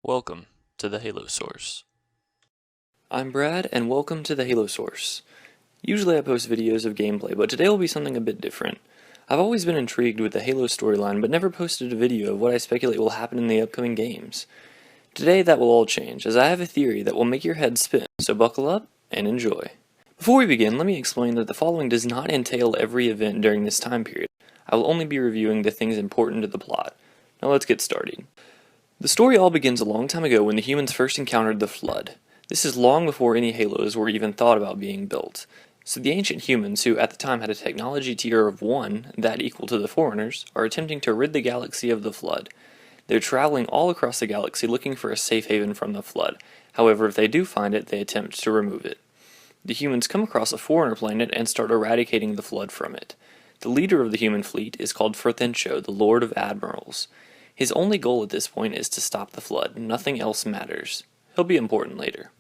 Welcome to the Halo Source. I'm Brad, and welcome to the Halo Source. Usually I post videos of gameplay, but today will be something a bit different. I've always been intrigued with the Halo storyline, but never posted a video of what I speculate will happen in the upcoming games. Today that will all change, as I have a theory that will make your head spin, so buckle up and enjoy. Before we begin, let me explain that the following does not entail every event during this time period. I will only be reviewing the things important to the plot. Now let's get started. The story all begins a long time ago when the humans first encountered the Flood. This is long before any Halos were even thought about being built. So the ancient humans, who at the time had a technology tier of 1, that equal to the Foreigners, are attempting to rid the galaxy of the Flood. They're traveling all across the galaxy looking for a safe haven from the Flood. However, if they do find it, they attempt to remove it. The humans come across a foreigner planet and start eradicating the Flood from it. The leader of the human fleet is called Freakin, the Lord of Admirals. His only goal at this point is to stop the Flood. Nothing else matters. He'll be important later.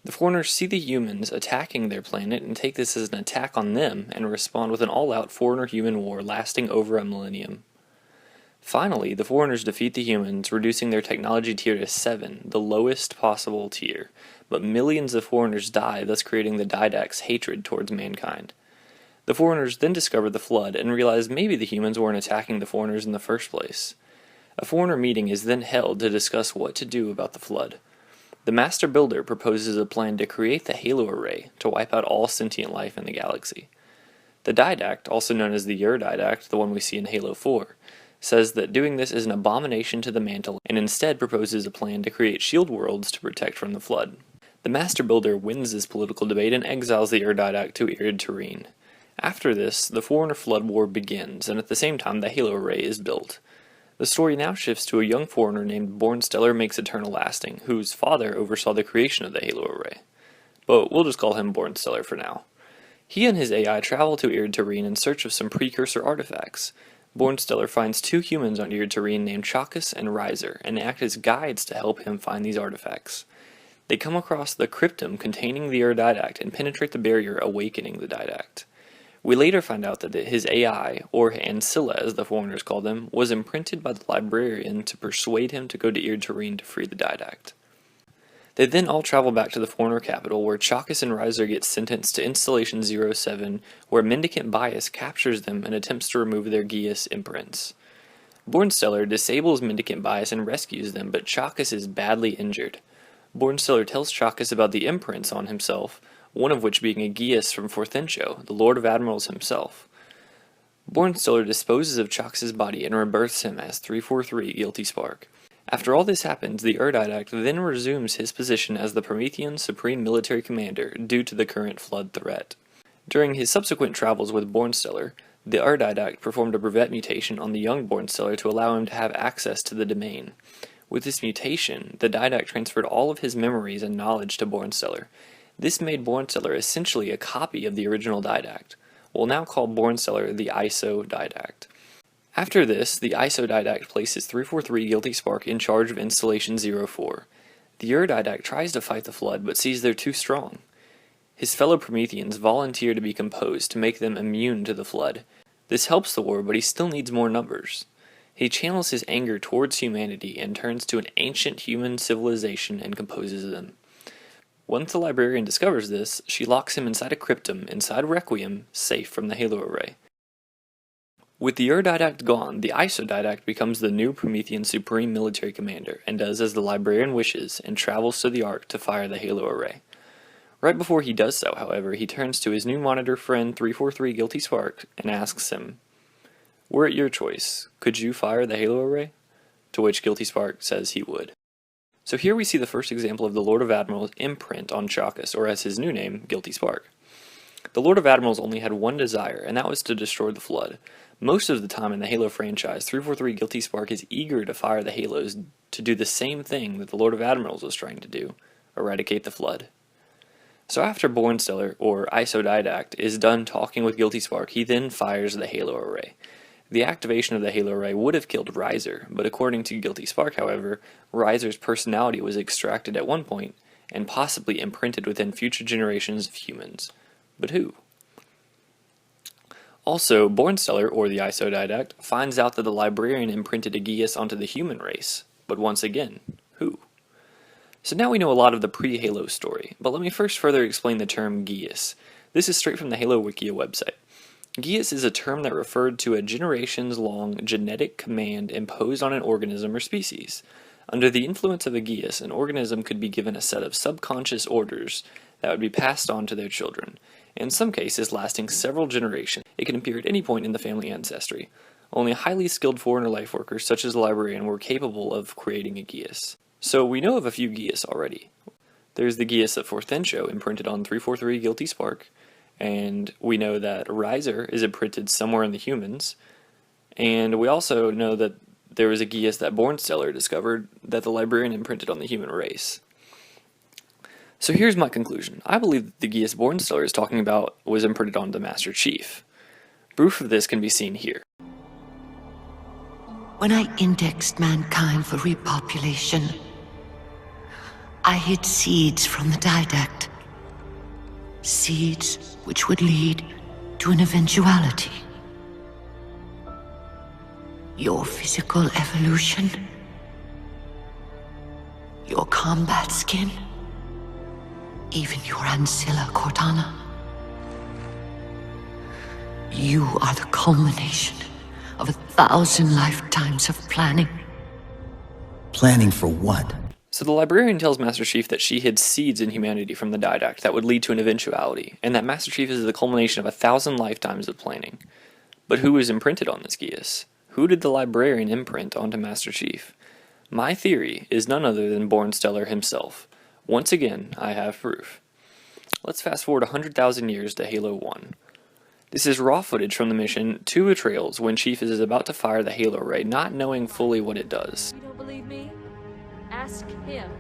The foreigners see the humans attacking their planet and take this as an attack on them and respond with an all-out foreigner-human war lasting over a millennium. Finally, the foreigners defeat the humans, reducing their technology tier to 7, the lowest possible tier, but millions of foreigners die, thus creating the Didact's hatred towards mankind. The foreigners then discover the Flood and realize maybe the humans weren't attacking the foreigners in the first place. A foreigner meeting is then held to discuss what to do about the Flood. The Master Builder proposes a plan to create the Halo Array to wipe out all sentient life in the galaxy. The Didact, also known as the Didact, the one we see in Halo 4, says that doing this is an abomination to the mantle and instead proposes a plan to create shield worlds to protect from the Flood. The Master Builder wins this political debate and exiles the Didact to Irid Terrene. After this, the Foreigner Flood War begins, and at the same time the Halo Array is built. The story now shifts to a young foreigner named Bornstellar Makes Eternal Lasting, whose father oversaw the creation of the Halo Array. But we'll just call him Bornstellar for now. He and his AI travel to Irid Terrene in search of some precursor artifacts. Bornstellar finds 2 humans on Irid Terrene named Chakas and Riser, and act as guides to help him find these artifacts. They come across the cryptum containing the Didact and penetrate the barrier, awakening the Didact. We later find out that his AI, or Ancilla as the foreigners call them, was imprinted by the librarian to persuade him to go to Irid Terrene to free the Didact. They then all travel back to the foreigner capital, where Chakas and Riser get sentenced to Installation 07, where Mendicant Bias captures them and attempts to remove their Geas imprints. Bornstellar disables Mendicant Bias and rescues them, but Chakas is badly injured. Bornstellar tells Chakas about the imprints on himself, one of which being a Geas from Forthencho, the Lord of Admirals himself. Bornstellar disposes of Chakas' body and rebirths him as 343 Guilty Spark. After all this happens, the Didact then resumes his position as the Promethean Supreme Military Commander due to the current Flood threat. During his subsequent travels with Bornstellar, the Didact performed a brevet mutation on the young Bornstellar to allow him to have access to the domain. With this mutation, the Didact transferred all of his memories and knowledge to Bornstellar. This made Bornstellar essentially a copy of the original Didact. We'll now call Bornstellar the ISO Didact. After this, the ISO Didact places 343 Guilty Spark in charge of Installation 04. The Didact tries to fight the Flood, but sees they're too strong. His fellow Prometheans volunteer to be composed to make them immune to the Flood. This helps the war, but he still needs more numbers. He channels his anger towards humanity and turns to an ancient human civilization and composes them. Once the librarian discovers this, she locks him inside a cryptum inside Requiem, safe from the Halo Array. With the Didact gone, the ISO Didact becomes the new Promethean Supreme Military Commander, and does as the librarian wishes, and travels to the Ark to fire the Halo Array. Right before he does so, however, he turns to his new monitor friend 343 Guilty Spark, and asks him, "Were it your choice, could you fire the Halo Array?" To which Guilty Spark says he would. So here we see the first example of the Lord of Admirals' imprint on Chakas, or as his new name, Guilty Spark. The Lord of Admirals only had one desire, and that was to destroy the Flood. Most of the time in the Halo franchise, 343 Guilty Spark is eager to fire the Halos to do the same thing that the Lord of Admirals was trying to do, eradicate the Flood. So after Bornstellar, or ISO Didact, is done talking with Guilty Spark, he then fires the Halo Array. The activation of the Halo Array would have killed Riser, but according to Guilty Spark, however, Riser's personality was extracted at one point, and possibly imprinted within future generations of humans. But who? Also, Bornstellar, or the ISO Didact, finds out that the librarian imprinted a Geas onto the human race, but once again, who? So now we know a lot of the pre-Halo story, but let me first further explain the term Geas. This is straight from the Halo Wikia website. Geas is a term that referred to a generations-long genetic command imposed on an organism or species. Under the influence of a Geas, an organism could be given a set of subconscious orders that would be passed on to their children, in some cases lasting several generations. It can appear at any point in the family ancestry. Only highly skilled foreigner life workers, such as the librarian, were capable of creating a Geas. So we know of a few Geas already. There's the Geas of Forthencho imprinted on 343 Guilty Spark, and we know that Riser is imprinted somewhere in the humans, and we also know that there was a Geas that Bornstellar discovered that the librarian imprinted on the human race. So here's my conclusion. I believe that the Geas Bornstellar is talking about was imprinted on the Master Chief. Proof of this can be seen here. When I indexed mankind for repopulation, I hid seeds from the didact. Seeds which would lead to an eventuality. Your physical evolution. Your combat skin. Even your ancilla Cortana. You are the culmination of 1,000 lifetimes of planning. Planning for what? So the librarian tells Master Chief that she hid seeds in humanity from the didact that would lead to an eventuality, and that Master Chief is the culmination of 1,000 lifetimes of planning. But who was imprinted on this Geas? Who did the librarian imprint onto Master Chief? My theory is none other than Bornstellar himself. Once again, I have proof. Let's fast forward 100,000 years to Halo 1. This is raw footage from the mission Two Betrayals when Chief is about to fire the Halo Ray, not knowing fully what it does. You don't believe me? Ask him.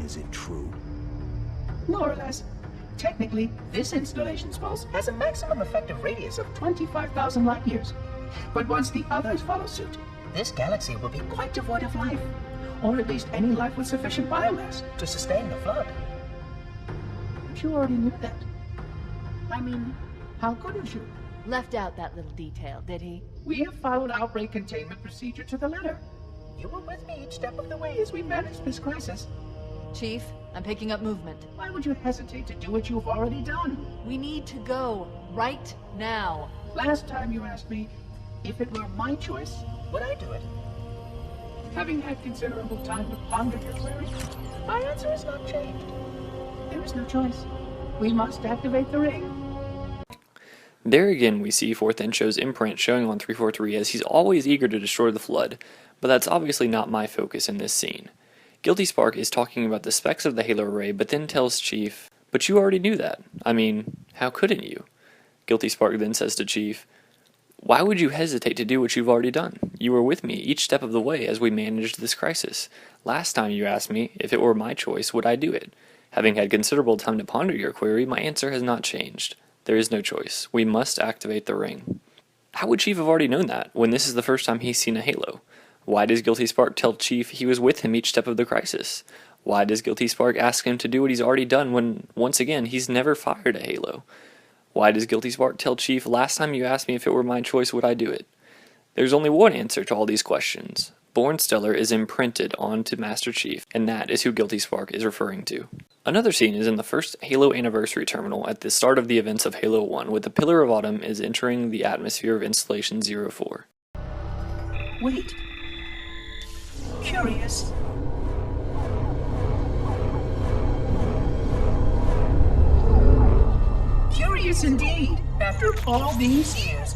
Is it true? More or less. Technically, this installation's pulse has a maximum effective radius of 25,000 light years. But once the others follow suit, this galaxy will be quite devoid of life. Or at least any life with sufficient biomass to sustain the flood. But you already knew that. I mean, how couldn't you? Left out that little detail, did he? We have followed outbreak containment procedure to the letter. You were with me each step of the way as we managed this crisis. Chief, I'm picking up movement. Why would you hesitate to do what you've already done? We need to go right now. Last time you asked me, if it were my choice, would I do it? Having had considerable time to ponder your query, my answer has not changed. There is no choice. We must activate the ring. There again we see Forthencho's imprint showing on 343 as he's always eager to destroy the Flood, but that's obviously not my focus in this scene. Guilty Spark is talking about the specs of the Halo Ray, but then tells Chief, "But you already knew that. I mean, how couldn't you?" Guilty Spark then says to Chief, "Why would you hesitate to do what you've already done? You were with me each step of the way as we managed this crisis. Last time you asked me, if it were my choice, would I do it? Having had considerable time to ponder your query, my answer has not changed. There is no choice. We must activate the ring." How would Chief have already known that, when this is the first time he's seen a Halo? Why does Guilty Spark tell Chief he was with him each step of the crisis? Why does Guilty Spark ask him to do what he's already done when, once again, he's never fired a Halo? Why does Guilty Spark tell Chief, "Last time you asked me if it were my choice, would I do it?" There's only one answer to all these questions. Bornstellar is imprinted onto Master Chief, and that is who Guilty Spark is referring to. Another scene is in the first Halo Anniversary Terminal at the start of the events of Halo 1, with the Pillar of Autumn is entering the atmosphere of Installation 04. Wait. Curious. Curious indeed, after all these years.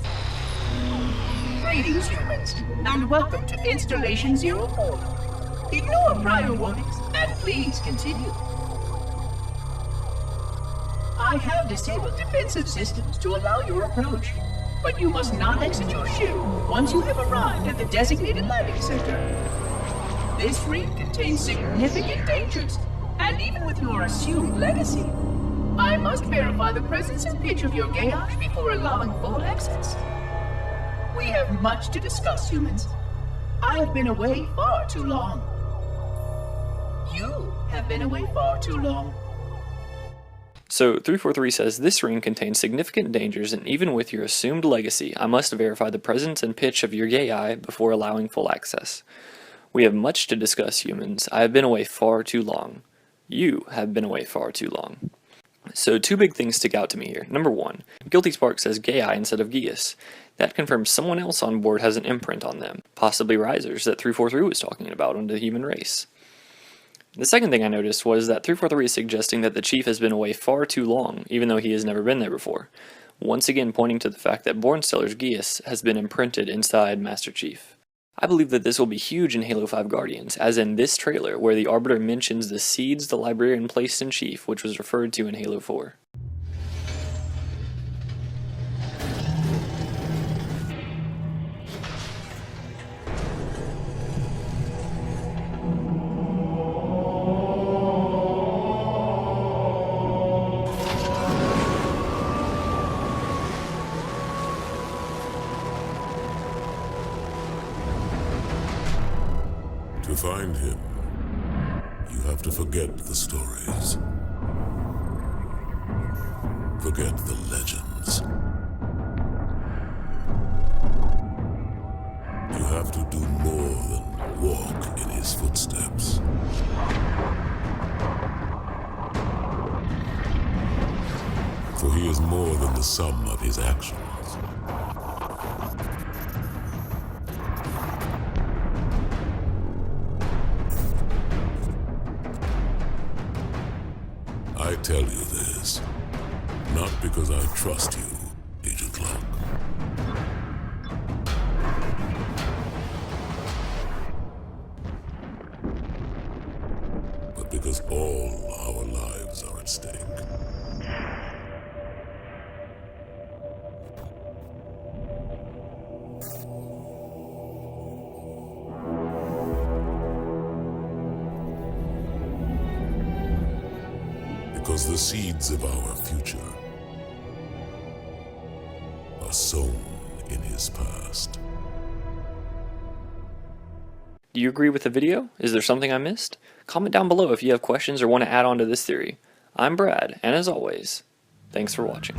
Greetings, humans, and welcome to Installation 04. Ignore prior warnings, and please continue. I have disabled defensive systems to allow your approach, but you must not exit your ship once you have arrived at the designated landing center. This ring contains significant dangers, and even with your assumed legacy, I must verify the presence and pitch of your gauge before allowing full access. We have much to discuss, humans. I have been away far too long. You have been away far too long. So 343 says, this ring contains significant dangers, and even with your assumed legacy, I must verify the presence and pitch of your gay eye before allowing full access. We have much to discuss, humans. I have been away far too long. You have been away far too long. So 2 big things stick out to me here. Number 1, Guilty Spark says gay eye instead of Geas. That confirms someone else on board has an imprint on them, possibly Risers that 343 was talking about on the human race. The second thing I noticed was that 343 is suggesting that the Chief has been away far too long, even though he has never been there before, once again pointing to the fact that Bornstaller's Geas has been imprinted inside Master Chief. I believe that this will be huge in Halo 5 Guardians, as in this trailer where the Arbiter mentions the seeds the Librarian placed in Chief, which was referred to in Halo 4. To find him, you have to forget the stories. Forget the legends. You have to do more than walk in his footsteps. For he is more than the sum of his actions. I tell you this, not because I trust you, Agent Locke. But because all our lives are at stake. Because the seeds of our future are sown in his past. Do you agree with the video? Is there something I missed? Comment down below if you have questions or want to add on to this theory. I'm Brad, and as always, thanks for watching.